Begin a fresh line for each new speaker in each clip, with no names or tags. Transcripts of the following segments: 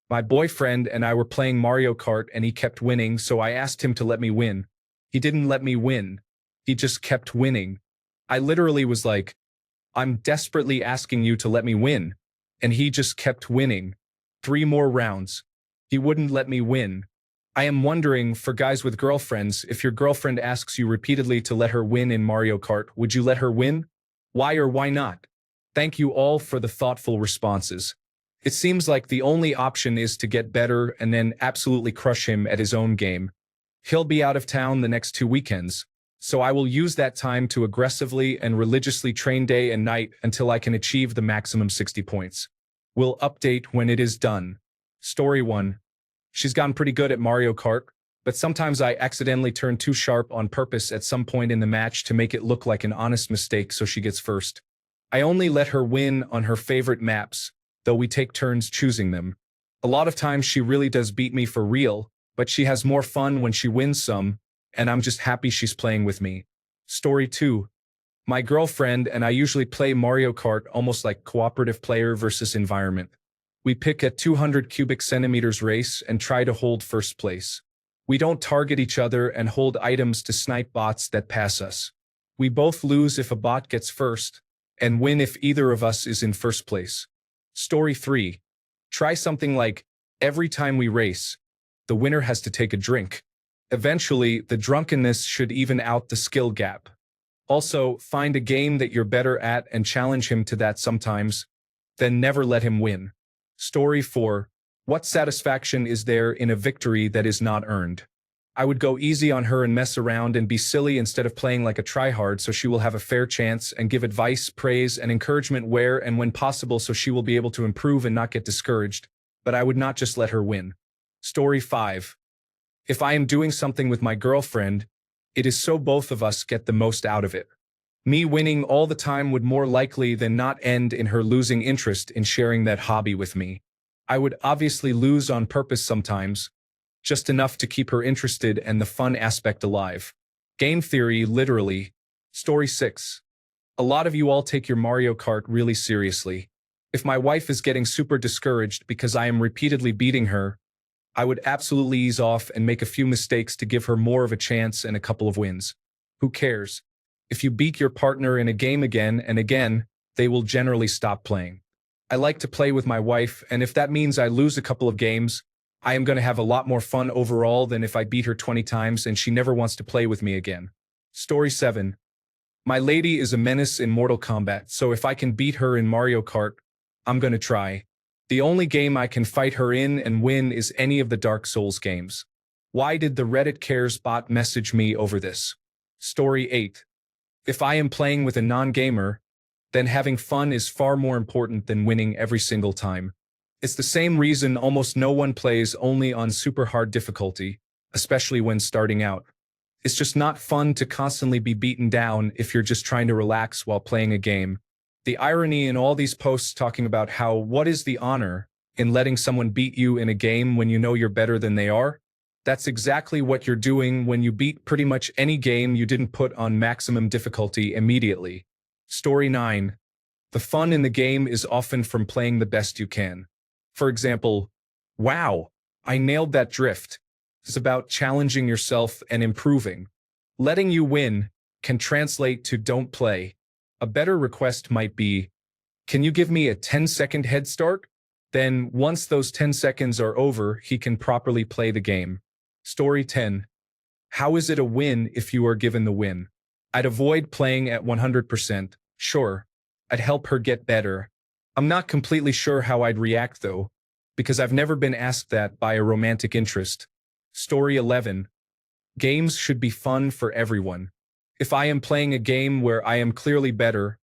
My boyfriend and I were playing Mario Kart and he kept winning, so I asked him to let me win. He didn't let me win. He just kept winning. I literally was like, I'm desperately asking you to let me win. And he just kept winning. 3 more rounds. He wouldn't let me win. I am wondering, for guys with girlfriends, if your girlfriend asks you repeatedly to let her win in Mario Kart, would you let her win? Why or why not? Thank you all for the thoughtful responses. It seems like the only option is to get better and then absolutely crush him at his own game. He'll be out of town the next 2 weekends, so I will use that time to aggressively and religiously train day and night until I can achieve the maximum 60 points. We'll update when it is done. Story 1. She's gotten pretty good at Mario Kart, but sometimes I accidentally turn too sharp on purpose at some point in the match to make it look like an honest mistake so she gets first. I only let her win on her favorite maps, though we take turns choosing them. A lot of times she really does beat me for real, but she has more fun when she wins some, and I'm just happy she's playing with me. Story 2. My girlfriend and I usually play Mario Kart almost like cooperative player versus environment. We pick a 200 cubic centimeters race and try to hold first place. We don't target each other and hold items to snipe bots that pass us. We both lose if a bot gets first, and win if either of us is in first place. Story 3. Try something like, every time we race, the winner has to take a drink. Eventually, the drunkenness should even out the skill gap. Also, find a game that you're better at and challenge him to that sometimes, then never let him win. Story 4. What satisfaction is there in a victory that is not earned? I would go easy on her and mess around and be silly instead of playing like a tryhard so she will have a fair chance, and give advice, praise, and encouragement where and when possible so she will be able to improve and not get discouraged, but I would not just let her win. Story 5. If I am doing something with my girlfriend, it is so both of us get the most out of it. Me winning all the time would more likely than not end in her losing interest in sharing that hobby with me. I would obviously lose on purpose sometimes, just enough to keep her interested and the fun aspect alive. Game theory, literally. Story 6. A lot of you all take your Mario Kart really seriously. If my wife is getting super discouraged because I am repeatedly beating her, I would absolutely ease off and make a few mistakes to give her more of a chance and a couple of wins. Who cares? If you beat your partner in a game again and again, they will generally stop playing. I like to play with my wife, and if that means I lose a couple of games, I am going to have a lot more fun overall than if I beat her 20 times and she never wants to play with me again. Story 7. My lady is a menace in Mortal Kombat, so if I can beat her in Mario Kart, I'm going to try. The only game I can fight her in and win is any of the Dark Souls games. Why did the Reddit Cares bot message me over this? Story 8. If I am playing with a non-gamer, then having fun is far more important than winning every single time. It's the same reason almost no one plays only on super hard difficulty, especially when starting out. It's just not fun to constantly be beaten down if you're just trying to relax while playing a game. The irony in all these posts talking about how what is the honor in letting someone beat you in a game when you know you're better than they are? That's exactly what you're doing when you beat pretty much any game you didn't put on maximum difficulty immediately. Story 9. The fun in the game is often from playing the best you can. For example, wow, I nailed that drift. It's about challenging yourself and improving. Letting you win can translate to don't play. A better request might be, can you give me a 10-second head start? Then, once those 10 seconds are over, he can properly play the game. Story 10. How is it a win if you are given the win? I'd avoid playing at 100%. Sure, I'd help her get better. I'm not completely sure how I'd react though, because I've never been asked that by a romantic interest. Story 11. Games should be fun for everyone. If I am playing a game where I am clearly better,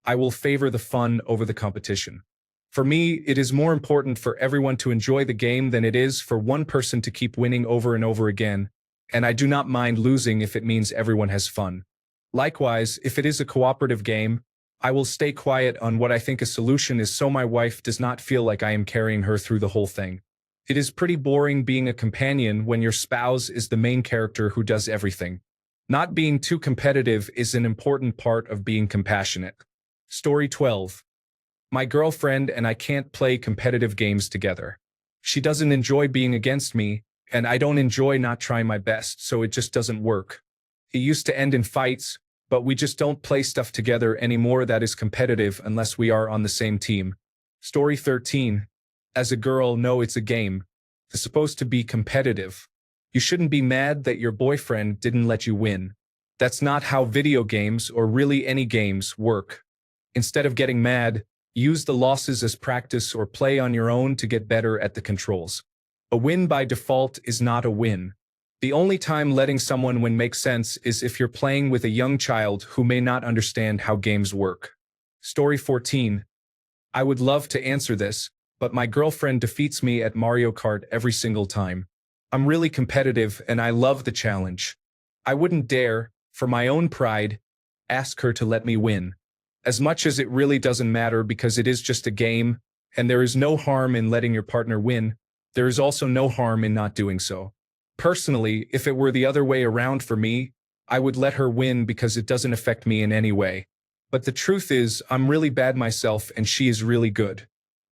I will favor the fun over the competition. For me, it is more important for everyone to enjoy the game than it is for one person to keep winning over and over again, and I do not mind losing if it means everyone has fun. Likewise, if it is a cooperative game, I will stay quiet on what I think a solution is so my wife does not feel like I am carrying her through the whole thing. It is pretty boring being a companion when your spouse is the main character who does everything. Not being too competitive is an important part of being compassionate. Story 12. My girlfriend and I can't play competitive games together. She doesn't enjoy being against me, and I don't enjoy not trying my best, so it just doesn't work. It used to end in fights, but we just don't play stuff together anymore that is competitive unless we are on the same team. Story 13. As a girl, no, it's a game. It's supposed to be competitive. You shouldn't be mad that your boyfriend didn't let you win. That's not how video games, or really any games, work. Instead of getting mad, use the losses as practice or play on your own to get better at the controls. A win by default is not a win. The only time letting someone win makes sense is if you're playing with a young child who may not understand how games work. Story 14. I would love to answer this, but my girlfriend defeats me at Mario Kart every single time. I'm really competitive and I love the challenge. I wouldn't dare, for my own pride, ask her to let me win. As much as it really doesn't matter because it is just a game, and there is no harm in letting your partner win, there is also no harm in not doing so. Personally, if it were the other way around for me, I would let her win because it doesn't affect me in any way. But the truth is, I'm really bad myself and she is really good.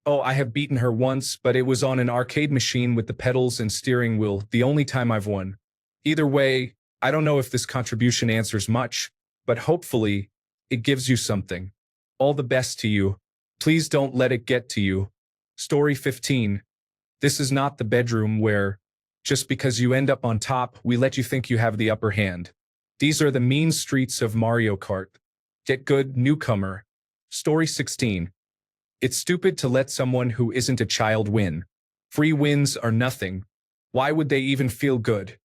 Oh, I have beaten her once, but it was on an arcade machine with the pedals and steering wheel, the only time I've won. Either way, I don't know if this contribution answers much, but hopefully, it gives you something. All the best to you. Please don't let it get to you. Story 15. This is not the bedroom where, just because you end up on top, we let you think you have the upper hand. These are the mean streets of Mario Kart. Get good, newcomer. Story 16. It's stupid to let someone who isn't a child win. Free wins are nothing. Why would they even feel good?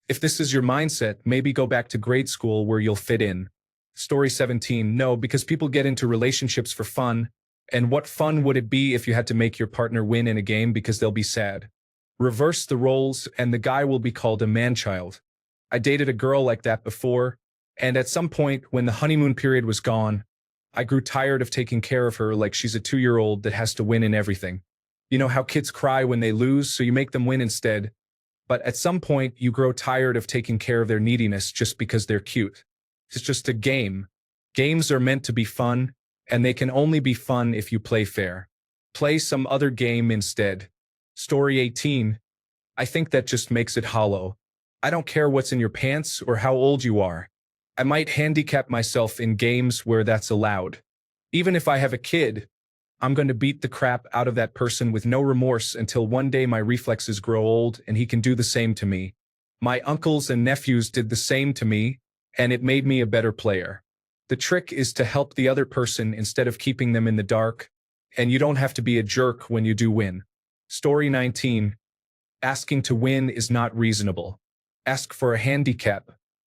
If this is your mindset, maybe go back to grade school where you'll fit in. Story 17. No, because people get into relationships for fun. And what fun would it be if you had to make your partner win in a game because they'll be sad? Reverse the roles and the guy will be called a man-child. I dated a girl like that before, and at some point when the honeymoon period was gone, I grew tired of taking care of her like she's a 2-year-old that has to win in everything. You know how kids cry when they lose, so you make them win instead. But at some point, you grow tired of taking care of their neediness just because they're cute. It's just a game. Games are meant to be fun, and they can only be fun if you play fair. Play some other game instead. Story 18. I think that just makes it hollow. I don't care what's in your pants or how old you are. I might handicap myself in games where that's allowed. Even if I have a kid, I'm going to beat the crap out of that person with no remorse until one day my reflexes grow old and he can do the same to me. My uncles and nephews did the same to me, and it made me a better player. The trick is to help the other person instead of keeping them in the dark, and you don't have to be a jerk when you do win. Story 19. Asking to win is not reasonable. Ask for a handicap.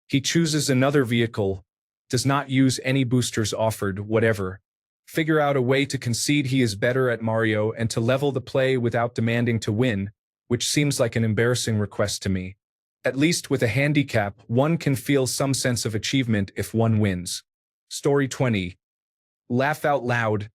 He chooses another vehicle, does not use any boosters offered, whatever. Figure out a way to concede he is better at Mario and to level the play without demanding to win, which seems like an embarrassing request to me. At least with a handicap, one can feel some sense of achievement if one wins. Story 20. Laugh out loud.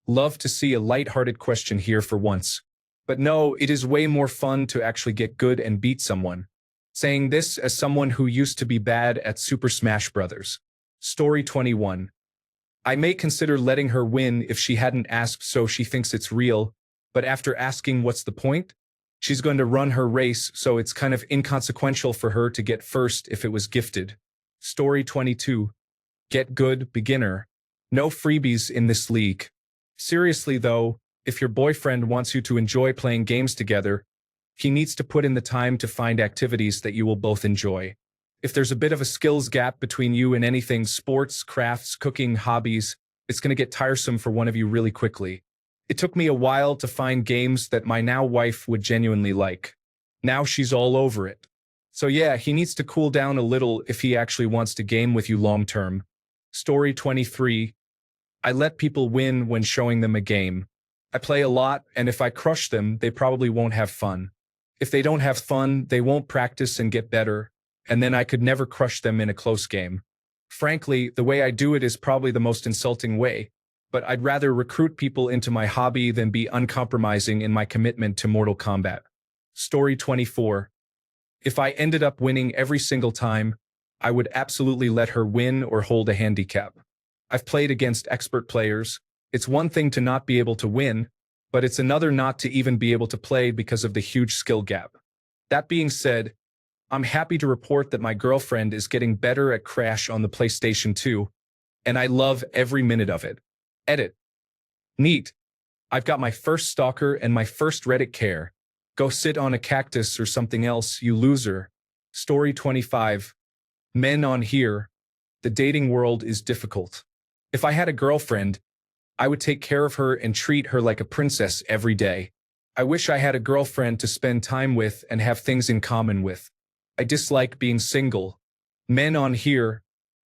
Love to see a lighthearted question here for once. But no, it is way more fun to actually get good and beat someone. Saying this as someone who used to be bad at Super Smash Bros. Story 21. I may consider letting her win if she hadn't asked so she thinks it's real, but after asking what's the point, she's going to run her race so it's kind of inconsequential for her to get first if it was gifted. Story 22. Get good, beginner. No freebies in this league. Seriously though, if your boyfriend wants you to enjoy playing games together, he needs to put in the time to find activities that you will both enjoy. If there's a bit of a skills gap between you and anything sports, crafts, cooking, hobbies, it's going to get tiresome for one of you really quickly. It took me a while to find games that my now wife would genuinely like. Now she's all over it. So yeah, he needs to cool down a little if he actually wants to game with you long term. Story 23. I let people win when showing them a game. I play a lot, and if I crush them, they probably won't have fun. If they don't have fun, they won't practice and get better, and then I could never crush them in a close game. Frankly, the way I do it is probably the most insulting way, but I'd rather recruit people into my hobby than be uncompromising in my commitment to Mortal Kombat. Story 24. If I ended up winning every single time, I would absolutely let her win or hold a handicap. I've played against expert players. It's one thing to not be able to win, but it's another not to even be able to play because of the huge skill gap. That being said, I'm happy to report that my girlfriend is getting better at Crash on the PlayStation 2, and I love every minute of it. Edit. Neat. I've got my first stalker and my first Reddit care. Go sit on a cactus or something else, you loser. Story 25. Men on here. The dating world is difficult. If I had a girlfriend, I would take care of her and treat her like a princess every day. I wish I had a girlfriend to spend time with and have things in common with. I dislike being single. Men on here.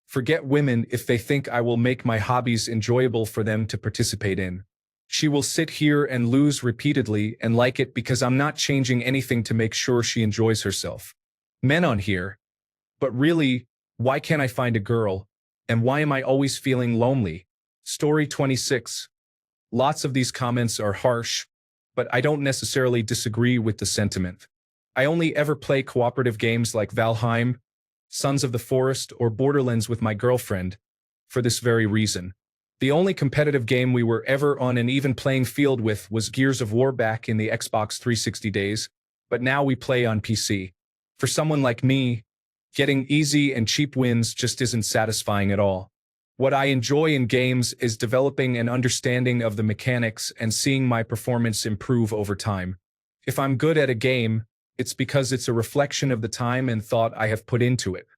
Forget women if they think I will make my hobbies enjoyable for them to participate in. She will sit here and lose repeatedly and like it because I'm not changing anything to make sure she enjoys herself. Men on here. But really, why can't I find a girl? And why am I always feeling lonely? Story 26. Lots of these comments are harsh, but I don't necessarily disagree with the sentiment. I only ever play cooperative games like Valheim, Sons of the Forest, or Borderlands with my girlfriend, for this very reason. The only competitive game we were ever on an even playing field with was Gears of War back in the Xbox 360 days, but now we play on PC. For someone like me, getting easy and cheap wins just isn't satisfying at all. What I enjoy in games is developing an understanding of the mechanics and seeing my performance improve over time. If I'm good at a game, it's because it's a reflection of the time and thought I have put into it.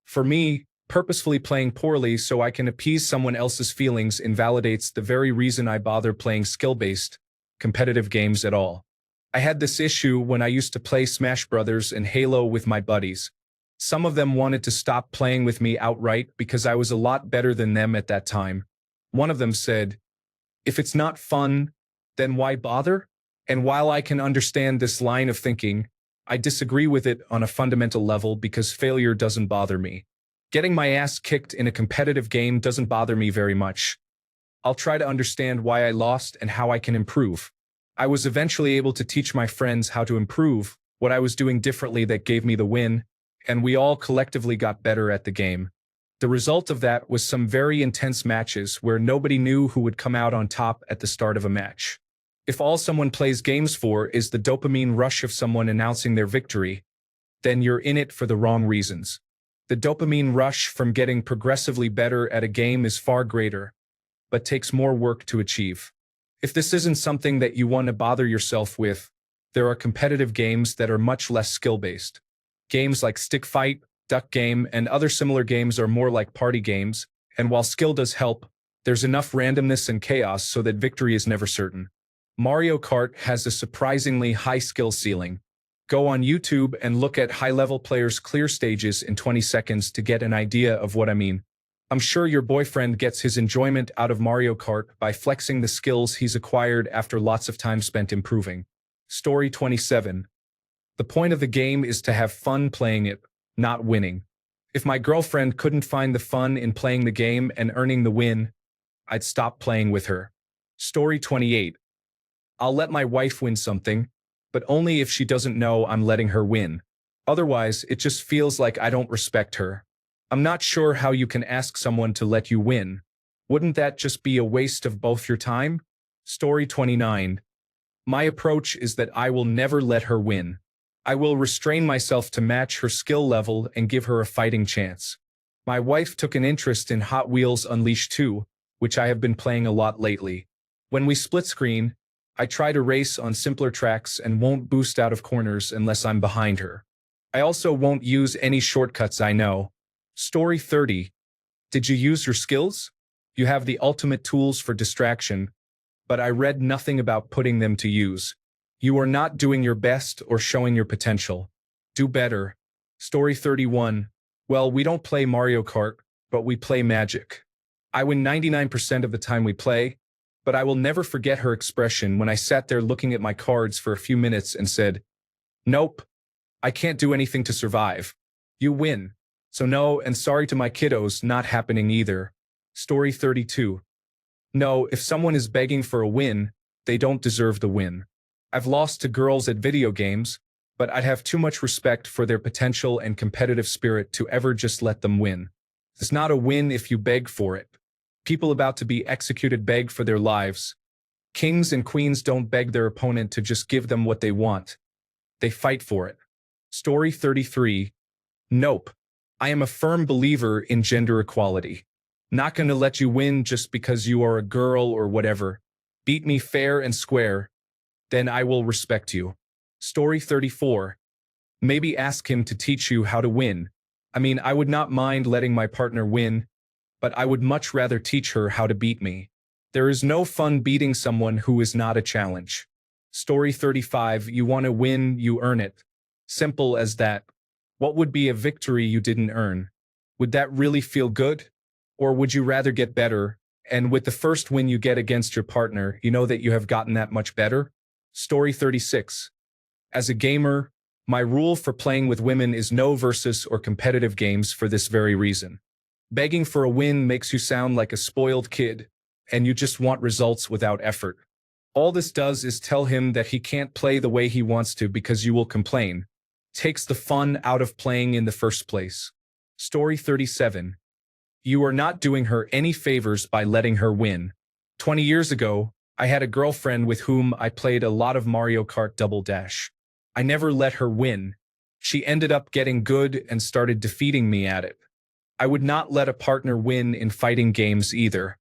For me, purposefully playing poorly so I can appease someone else's feelings invalidates the very reason I bother playing skill-based, competitive games at all. I had this issue when I used to play Smash Brothers and Halo with my buddies. Some of them wanted to stop playing with me outright because I was a lot better than them at that time. One of them said, "If it's not fun, then why bother?" And while I can understand this line of thinking, I disagree with it on a fundamental level because failure doesn't bother me. Getting my ass kicked in a competitive game doesn't bother me very much. I'll try to understand why I lost and how I can improve. I was eventually able to teach my friends how to improve, what I was doing differently that gave me the win, and we all collectively got better at the game. The result of that was some very intense matches where nobody knew who would come out on top at the start of a match. If all someone plays games for is the dopamine rush of someone announcing their victory, then you're in it for the wrong reasons. The dopamine rush from getting progressively better at a game is far greater, but takes more work to achieve. If this isn't something that you want to bother yourself with, there are competitive games that are much less skill-based. Games like Stick Fight, Duck Game, and other similar games are more like party games, and while skill does help, there's enough randomness and chaos so that victory is never certain. Mario Kart has a surprisingly high skill ceiling. Go on YouTube and look at high-level players clear stages in 20 seconds to get an idea of what I mean. I'm sure your boyfriend gets his enjoyment out of Mario Kart by flexing the skills he's acquired after lots of time spent improving. Story 27. The point of the game is to have fun playing it, not winning. If my girlfriend couldn't find the fun in playing the game and earning the win, I'd stop playing with her. Story 28. I'll let my wife win something, but only if she doesn't know I'm letting her win. Otherwise, it just feels like I don't respect her. I'm not sure how you can ask someone to let you win. Wouldn't that just be a waste of both your time? Story 29. My approach is that I will never let her win. I will restrain myself to match her skill level and give her a fighting chance. My wife took an interest in Hot Wheels Unleashed 2, which I have been playing a lot lately. When we split screen, I try to race on simpler tracks and won't boost out of corners unless I'm behind her. I also won't use any shortcuts I know. Story 30. Did you use your skills? You have the ultimate tools for distraction, but I read nothing about putting them to use. You are not doing your best or showing your potential. Do better. Story 31. Well, we don't play Mario Kart, but we play Magic. I win 99% of the time we play, but I will never forget her expression when I sat there looking at my cards for a few minutes and said, "Nope, I can't do anything to survive. You win. So no, and sorry to my kiddos, not happening either." Story 32. No, if someone is begging for a win, they don't deserve the win. I've lost to girls at video games, but I'd have too much respect for their potential and competitive spirit to ever just let them win. It's not a win if you beg for it. People about to be executed beg for their lives. Kings and queens don't beg their opponent to just give them what they want. They fight for it. Story 33. Nope. I am a firm believer in gender equality. Not gonna let you win just because you are a girl or whatever. Beat me fair and square, then I will respect you. Story 34. Maybe ask him to teach you how to win. I mean, I would not mind letting my partner win, but I would much rather teach her how to beat me. There is no fun beating someone who is not a challenge. Story 35. You want to win, you earn it. Simple as that. What would be a victory you didn't earn? Would that really feel good? Or would you rather get better, and with the first win you get against your partner, you know that you have gotten that much better? Story 36. As a gamer, my rule for playing with women is no versus or competitive games for this very reason. Begging for a win makes you sound like a spoiled kid, and you just want results without effort. All this does is tell him that he can't play the way he wants to because you will complain. Takes the fun out of playing in the first place. Story 37. You are not doing her any favors by letting her win. 20 years ago, I had a girlfriend with whom I played a lot of Mario Kart Double Dash. I never let her win. She ended up getting good and started defeating me at it. I would not let a partner win in fighting games either.